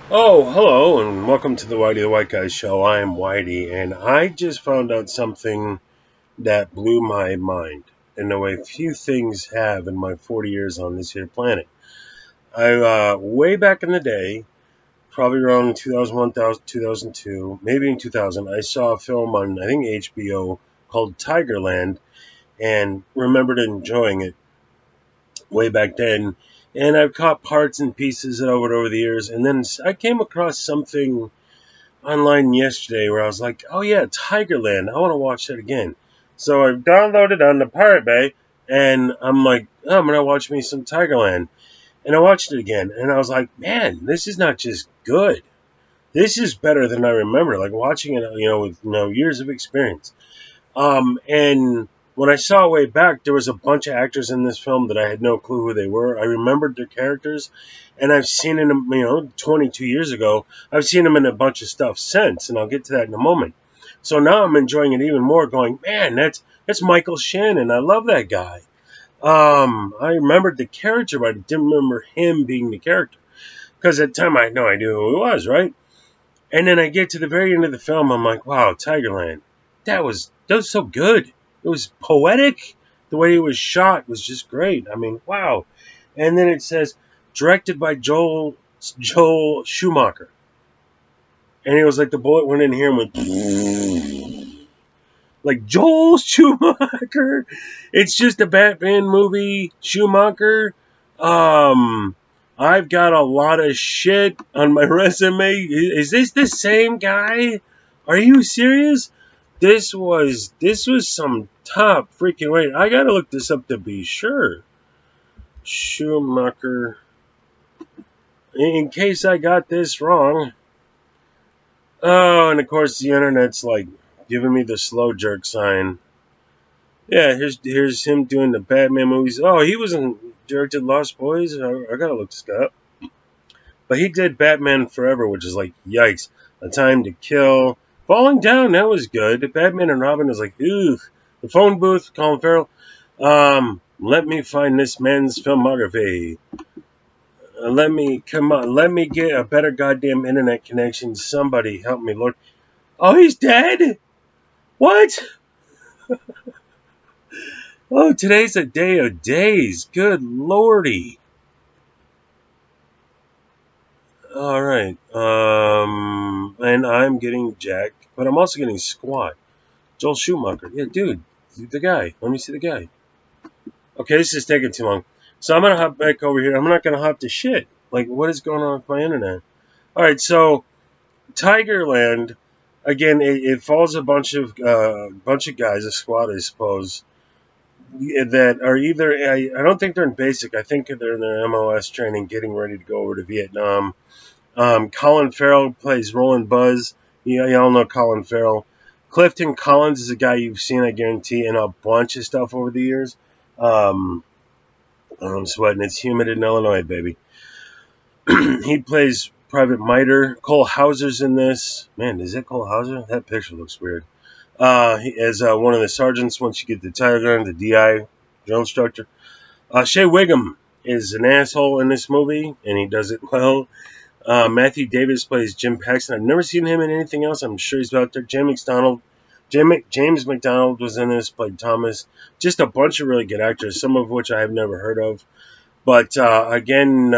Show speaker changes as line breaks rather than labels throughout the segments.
Oh, hello, and welcome to the Whitey the White Guy Show. I am Whitey, and I just found out something that blew my mind in a way few things have in my 40 years on this here planet. Way back in the day, probably around 2001, 2002, maybe in 2000, I saw a film on, I think, HBO called TigerLand, and remembered enjoying it way back then. And I've caught parts and pieces of it over the years, and then I came across something online yesterday where I was like, oh yeah, Tigerland. I want to watch that again. So I downloaded on the Pirate Bay, and I'm like, oh, I'm gonna watch me some Tigerland. And I watched it again, and I was like, man, this is not just good. This is better than I remember. Like watching it, with years of experience. And when I saw it way back, there was a bunch of actors in this film that I had no clue who they were. I remembered their characters, and I've seen them, 22 years ago. I've seen them in a bunch of stuff since, and I'll get to that in a moment. So now I'm enjoying it even more. Going, man, that's Michael Shannon. I love that guy. I remembered the character, but I didn't remember him being the character because at the time I had no idea who he was, right? And then I get to the very end of the film, I'm like, wow, Tigerland. That was so good. It was poetic. The way it was shot was just great. I mean, wow. And then it says directed by Joel Schumacher. And it was like the bullet went in here and went like Joel Schumacher. It's just a Batman movie. Schumacher. Um, I've got a lot of shit on my resume. Is this the same guy? Are you serious? This was some top freaking wait. I gotta look this up to be sure. Schumacher. In case I got this wrong. Oh, and of course the internet's like giving me the slow jerk sign. Yeah, here's him doing the Batman movies. Oh, he wasn't directed Lost Boys. I gotta look this guy up. But he did Batman Forever, which is like yikes. A Time to Kill, Falling Down. That was good. Batman and Robin was like ooh. The Phone Booth, Colin Farrell. Let me find this man's filmography. Let me come on. Let me get a better goddamn internet connection. Somebody help me, Lord. Oh, he's dead. What? Oh, today's a day of days. Good lordy. All right. And I'm getting jacked, but I'm also getting squat. Joel Schumacher. Yeah, dude, the guy. Let me see the guy. Okay, this is taking too long. So I'm gonna hop back over here. I'm not gonna hop to shit. Like, what is going on with my internet? All right, so Tigerland. Again, it follows a bunch of guys, a squad, I suppose, that are either I don't think they're in basic. I think they're in their MOS training, getting ready to go over to Vietnam. Colin Farrell plays Roland Buzz. Y'all know Colin Farrell. Clifton Collins is a guy you've seen, I guarantee, in a bunch of stuff over the years. Um, I'm sweating. It's humid in Illinois, baby. He plays Private Miter. Cole Hauser's in this. Man, is it Cole Hauser? That picture looks weird. He as one of the sergeants once you get the title gun, the DI drill instructor. Shea Whigham is an asshole in this movie, and he does it well. Matthew Davis plays Jim Paxton. I've never seen him in anything else. I'm sure he's out there. James McDonald was in this, played Thomas. Just a bunch of really good actors, some of which I have never heard of. But again,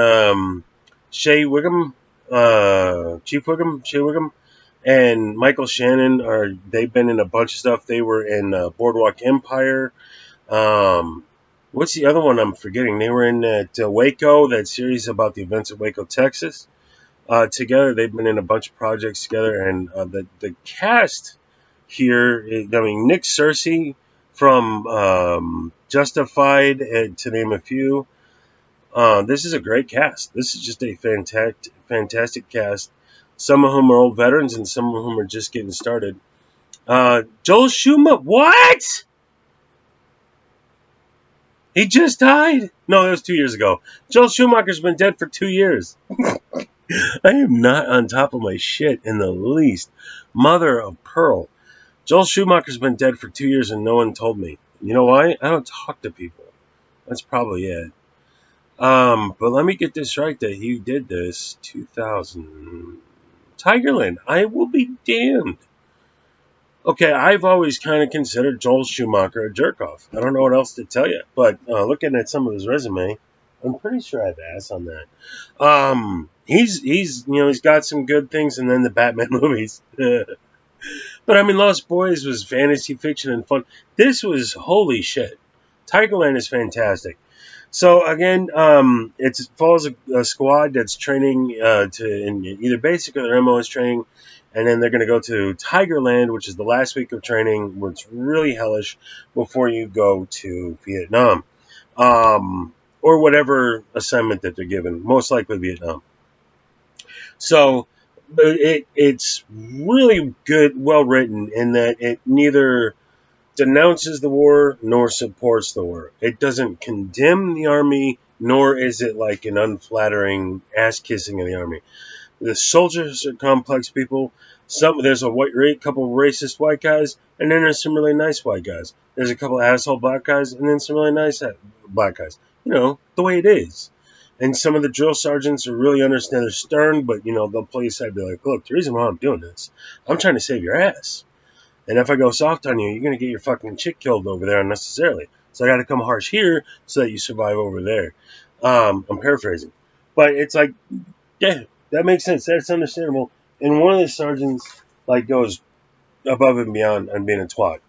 Shea Whigham, Shea Whigham, and Michael Shannon they've been in a bunch of stuff. They were in Boardwalk Empire. Um, what's the other one I'm forgetting? They were in that Waco, that series about the events of Waco, Texas. Together, they've been in a bunch of projects together, and the cast here, I mean, Nick Searcy from Justified, to name a few. This is a great cast. This is just a fantastic cast. Some of whom are old veterans, and some of whom are just getting started. Joel Schumacher, what? He just died? No, that was 2 years ago. Joel Schumacher's been dead for 2 years. I am not on top of my shit in the least. Mother of pearl. Joel Schumacher's been dead for 2 years and no one told me. You know why? I don't talk to people. That's probably it. But let me get this right that he did this 2000 TigerLand. I will be damned. Okay, I've always kind of considered Joel Schumacher a jerk off. I don't know what else to tell you, but looking at some of his resume, I'm pretty sure I have ass on that. He's he's got some good things, and then the Batman movies. But I mean, Lost Boys was fantasy fiction and fun. This was holy shit. Tigerland is fantastic. So again, it follows a squad that's training in either basic or their MOS training, and then they're going to go to Tigerland, which is the last week of training, where it's really hellish before you go to Vietnam, or whatever assignment that they're given. Most likely Vietnam. So it's really good, well written in that it neither denounces the war nor supports the war. It doesn't condemn the army, nor is it like an unflattering ass kissing of the army. The soldiers are complex people. There's a couple of racist white guys, and then there's some really nice white guys. There's a couple of asshole black guys, and then some really nice black guys. The way it is. And some of the drill sergeants are really understand they're stern, but they'll play aside, be like, look, the reason why I'm doing this, I'm trying to save your ass. And if I go soft on you, you're going to get your fucking chick killed over there unnecessarily. So I got to come harsh here so that you survive over there. I'm paraphrasing. But it's like, yeah, that makes sense. That's understandable. And one of the sergeants goes above and beyond on being a twat.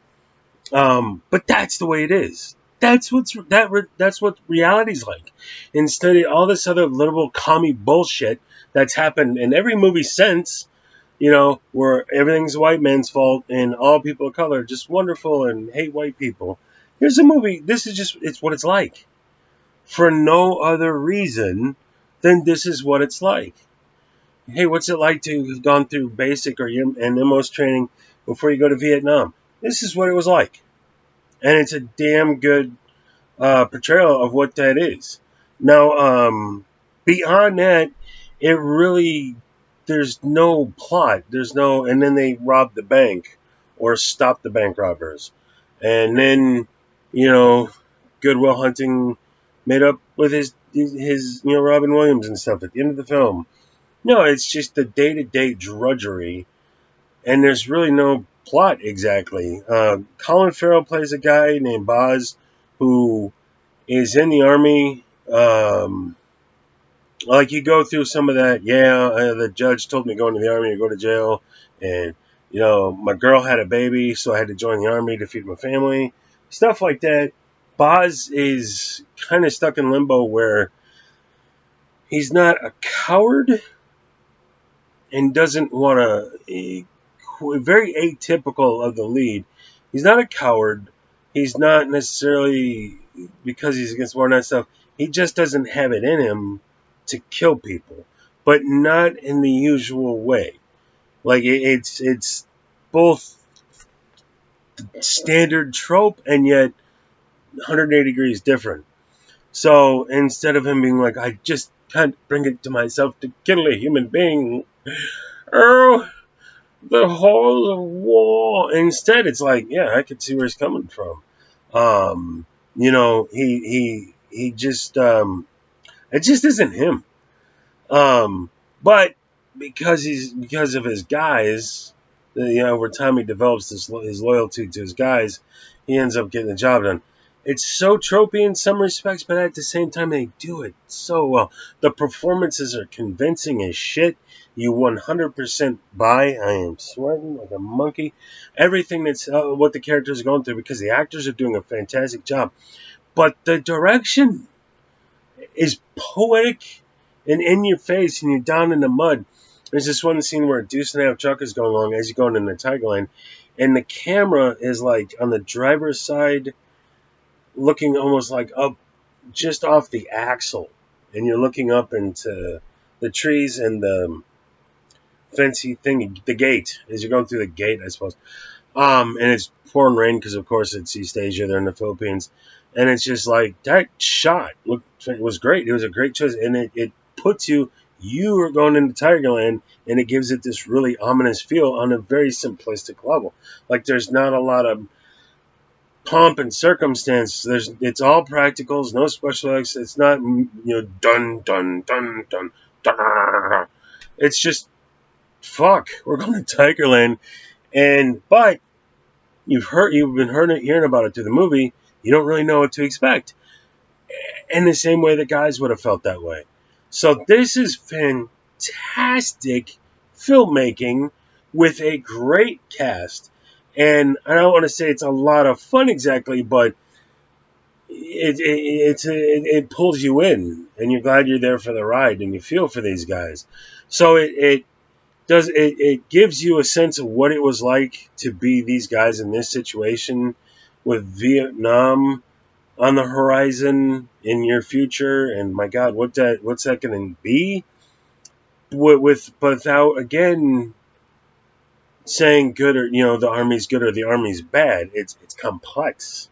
But that's the way it is. That's what reality's like. Instead of all this other little commie bullshit that's happened in every movie since, where everything's a white man's fault and all people of color are just wonderful and hate white people. Here's a movie. It's what it's like. For no other reason than this is what it's like. Hey, what's it like to have gone through basic and MOS training before you go to Vietnam? This is what it was like. And it's a damn good portrayal of what that is. Now, beyond that, it really, there's no plot. And then they rob the bank or stop the bank robbers. And then, Goodwill Hunting made up with his Robin Williams and stuff at the end of the film. No, it's just the day-to-day drudgery, and there's really no plot exactly. Colin Farrell plays a guy named Boz who is in the army. You go through some of that. Yeah, the judge told me going to the army to go to jail, and my girl had a baby, so I had to join the army to feed my family. Stuff like that. Boz is kind of stuck in limbo where he's not a coward and doesn't want to. Very atypical of the lead. He's not a coward. He's not necessarily because he's against war and that stuff. He just doesn't have it in him to kill people, but not in the usual way. It's both standard trope and yet 180 degrees different. So instead of him being like, I just can't bring it to myself to kill a human being, oh, the halls of war. Instead, it's like, yeah, I could see where he's coming from. He just, it just isn't him. But because of his guys, over time he develops his loyalty to his guys. He ends up getting the job done. It's so tropey in some respects, but at the same time they do it so well. The performances are convincing as shit. You 100% buy. I am sweating like a monkey. Everything that's what the characters are going through because the actors are doing a fantastic job. But the direction is poetic and in your face, and you're down in the mud. There's this one scene where a deuce and a half truck is going along as you're going into TigerLand, and the camera is on the driver's side, looking almost like up just off the axle, and you're looking up into the trees and the fancy thing, the gate, as you're going through the gate, I suppose. And it's pouring rain because, of course, it's East Asia. They're in the Philippines. And it's just like, that shot it was great. It was a great choice. And it puts you are going into Tigerland, and it gives it this really ominous feel on a very simplistic level. There's not a lot of pomp and circumstance. It's all practicals, no special effects. It's not dun dun dun dun dun. It's just fuck. We're going to Tigerland, but you've been hearing about it through the movie. You don't really know what to expect, in the same way that guys would have felt that way. So this is fantastic filmmaking with a great cast. And I don't want to say it's a lot of fun exactly, but it pulls you in, and you're glad you're there for the ride, and you feel for these guys. So it gives you a sense of what it was like to be these guys in this situation with Vietnam on the horizon in your future, and my God, what's that going to be? Without again saying good or the army's good or the army's bad. It's complex.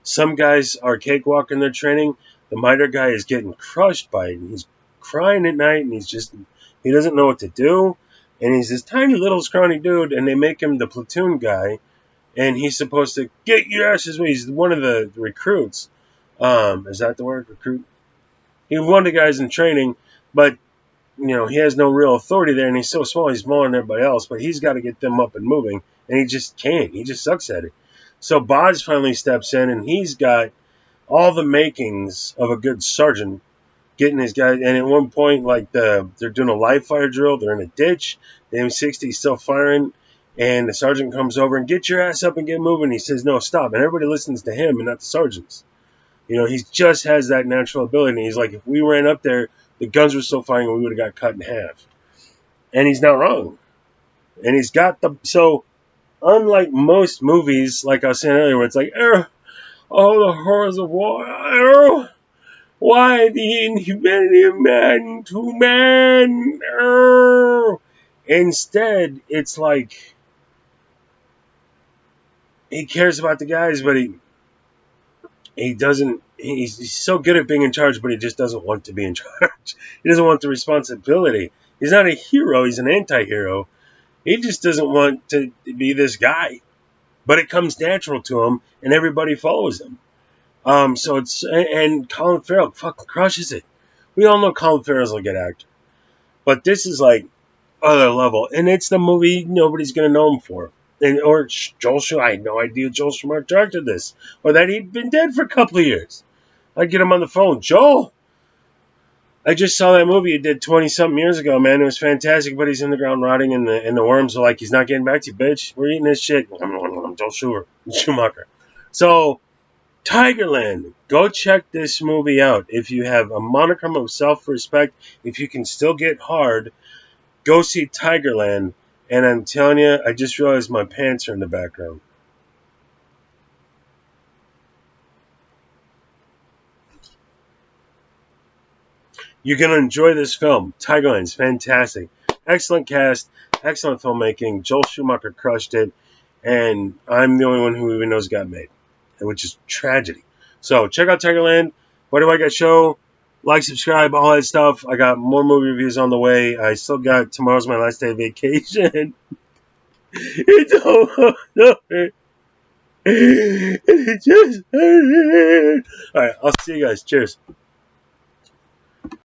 Some guys are cakewalking their training. The miter guy is getting crushed by it, and he's crying at night, and he doesn't know what to do, and he's this tiny little scrawny dude, and they make him the platoon guy, and he's supposed to get your asses. He's one of the recruits. Is that the word, recruit? He's one of the guys in training, but he has no real authority there, and he's so small, he's smaller than everybody else, but he's got to get them up and moving, and he just can't. He just sucks at it. So Boz finally steps in, and he's got all the makings of a good sergeant, getting his guy. And at one point, like they're doing a live fire drill, they're in a ditch, the M60 is still firing, and the sergeant comes over and get your ass up and get moving. He says, no, stop, and everybody listens to him and not the sergeants. He just has that natural ability. And he's like, if we ran up there, the guns were still firing, and we would have got cut in half. And he's not wrong. And he's got so unlike most movies, like I was saying earlier, where it's like, oh, the horrors of war, why the inhumanity of man to man? Instead, it's like he cares about the guys, but he doesn't. He's so good at being in charge, but he just doesn't want to be in charge. He doesn't want the responsibility. He's not a hero. He's an anti-hero. He just doesn't want to be this guy. But it comes natural to him, and everybody follows him. So and Colin Farrell fucking crushes it. We all know Colin Farrell's a good actor, but this is like other level, and it's the movie nobody's gonna know him for. Or Joel Schumacher. I had no idea Joel Schumacher directed this, or that he'd been dead for a couple of years. I'd get him on the phone. Joel, I just saw that movie you did 20-something years ago, man. It was fantastic, but he's in the ground rotting, and the worms are like, he's not getting back to you, bitch. We're eating this shit. Joel Schumacher. So, Tigerland. Go check this movie out. If you have a monicum of self-respect, if you can still get hard, go see Tigerland. And I'm telling you, I just realized my pants are in the background. You're going to enjoy this film. Tigerland's fantastic. Excellent cast, excellent filmmaking. Joel Schumacher crushed it, and I'm the only one who even knows it got made, which is tragedy. So check out Tigerland. What do I got? Show, like, subscribe, all that stuff. I got more movie reviews on the way. I still got tomorrow's my last day of vacation. It's over. It just all right. I'll see you guys. Cheers.